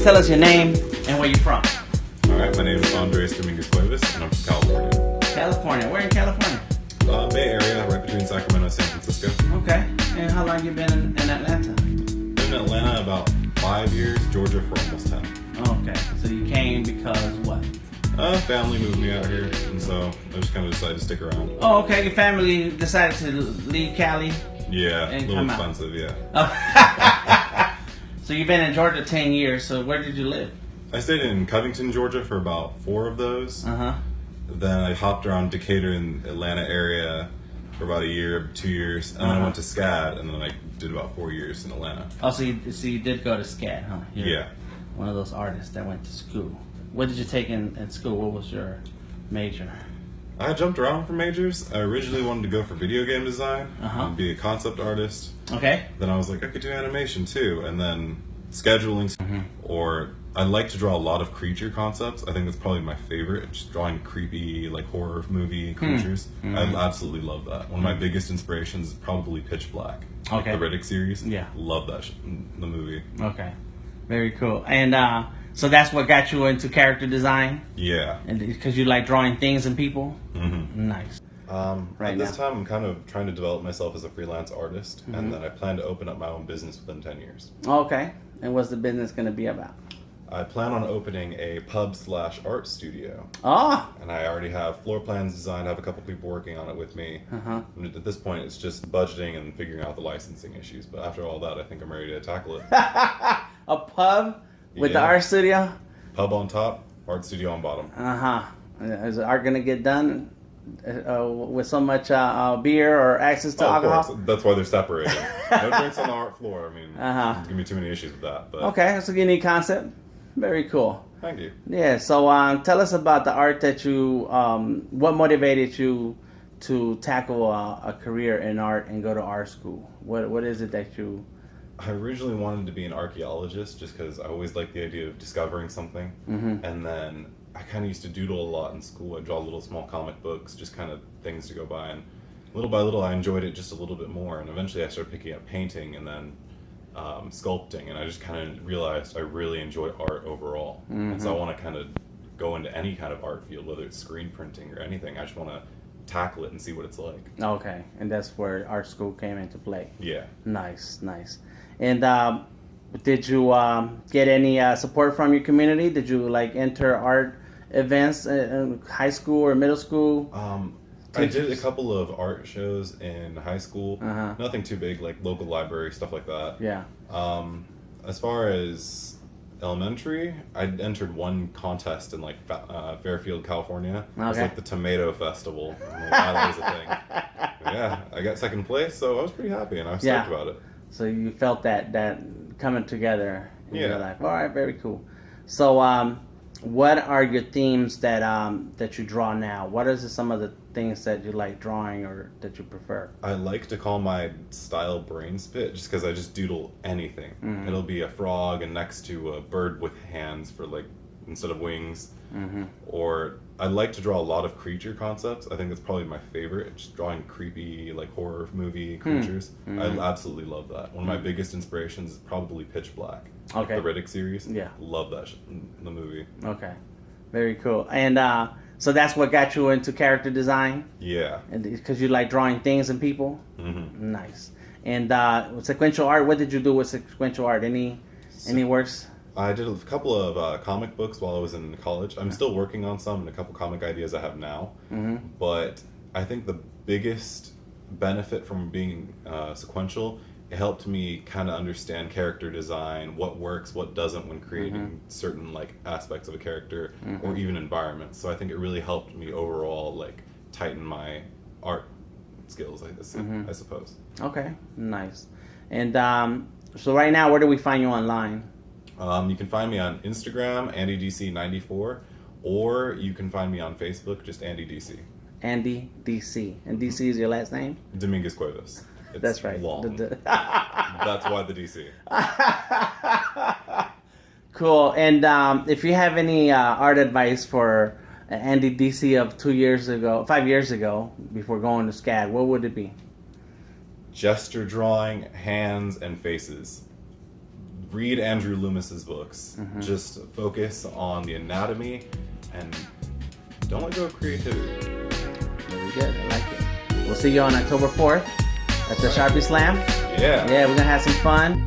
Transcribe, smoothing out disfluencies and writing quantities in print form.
please tell us your name and where you're from? Alright, my name is Andres Dominguez Cuevas, and I'm from California. California. Where in California? Bay Area, right between Sacramento and San Francisco. Okay. And how long you been in Atlanta? Been in Atlanta about 5 years, Georgia for almost 10. Okay. So you came because what? Family moved me out here, and so I just kind of decided to stick around. Oh, okay. Your family decided to leave Cali? Yeah, a And little come out. expensive, yeah. So you've been in Georgia 10 years. So where did you live? I stayed in Covington, Georgia for about 4 of those. Uh-huh. Then I hopped around Decatur and Atlanta area for about a year, 2 years, and then I went to SCAD, and then I did about 4 years in Atlanta. Oh, so you did go to SCAD, huh? You're Yeah. one of those artists that went to school. What did you take in school? What was your major? I jumped around for majors. I originally wanted to go for video game design and be a concept artist. Okay. Then I was like, I could do animation too, and then scheduling, or I like to draw a lot of creature concepts. I think that's probably my favorite, just drawing creepy, like horror movie creatures. I absolutely love that. One of my biggest inspirations is probably Pitch Black, like Okay. the Riddick series. Yeah. Love that the movie. Okay. Very cool. And so that's what got you into character design? Yeah. And because you like drawing things and people? Mm-hmm. Nice. At this time, I'm kind of trying to develop myself as a freelance artist, and then I plan to open up my own business within 10 years. Okay. And what's the business going to be about? I plan on opening a pub/art studio. Oh. And I already have floor plans designed. I have a couple people working on it with me. And at this point, it's just budgeting and figuring out the licensing issues. But after all that, I think I'm ready to tackle it. A pub with the art studio? Pub on top, art studio on bottom. Is the art going to get done with so much beer or access to alcohol? Of course. That's why they're separated. No drinks on the art floor. I mean, there's going to be too many issues with that. But Okay, that's a unique concept. Very cool. Thank you. Yeah, so tell us about the art that you, what motivated you to tackle a career in art and go to art school? What is it that you... I originally wanted to be an archaeologist just because I always liked the idea of discovering something. And then I kind of used to doodle a lot in school. I'd draw little small comic books, just kind of things to go by. And little by little, I enjoyed it just a little bit more. And eventually I started picking up painting and then sculpting. And I just kind of realized I really enjoy art overall. And so I want to kind of go into any kind of art field, whether it's screen printing or anything. I just want to tackle it and see what it's like. Okay, and that's where art school came into play. Yeah. Nice, nice. And did you get any support from your community? Did you like enter art events in high school or middle school? I did a couple of art shows in high school. Nothing too big, like local library, stuff like that. Yeah. As far as elementary, I entered one contest in like Fairfield, California. It was like the Tomato Festival. I don't know why that was a thing. But yeah, I got second place, so I was pretty happy and I was stoked about it. So you felt that coming together in your life. All right, very cool. So what are your themes that you draw now? What are some of the things that you like drawing or that you prefer? I like to call my style brain spit just because I just doodle anything. It'll be a frog and next to a bird with hands for like instead of wings. Or I like to draw a lot of creature concepts. I think that's probably my favorite. Just drawing creepy like horror movie creatures. I absolutely love that. One of my biggest inspirations is probably Pitch Black. Okay. The Riddick series. Yeah. Love that the movie. Okay. Very cool. And so that's what got you into character design? Yeah. And because you like drawing things and people? Nice. And sequential art, what did you do with sequential art? Any works? I did a couple of comic books while I was in college. I'm still working on some and a couple comic ideas I have now. But I think the biggest benefit from being sequential, it helped me kind of understand character design, what works, what doesn't when creating certain like aspects of a character or even environments. So I think it really helped me overall like tighten my art skills, I suppose. Okay, nice. And so right now, where do we find you online? You can find me on Instagram, AndyDC94, or you can find me on Facebook, just AndyDC. Andy DC. And DC is your last name? Dominguez Cuevas. It's That's right. long. That's why the DC. Cool. And if you have any art advice for Andy DC of 5 years ago, before going to SCAD, what would it be? Gesture drawing, hands, and faces. read Andrew Loomis's books. Just focus on the anatomy and don't let go of creativity. Very good. I like it. We'll see you on October 4th at the Sharpie Slam. Yeah. Yeah, we're going to have some fun.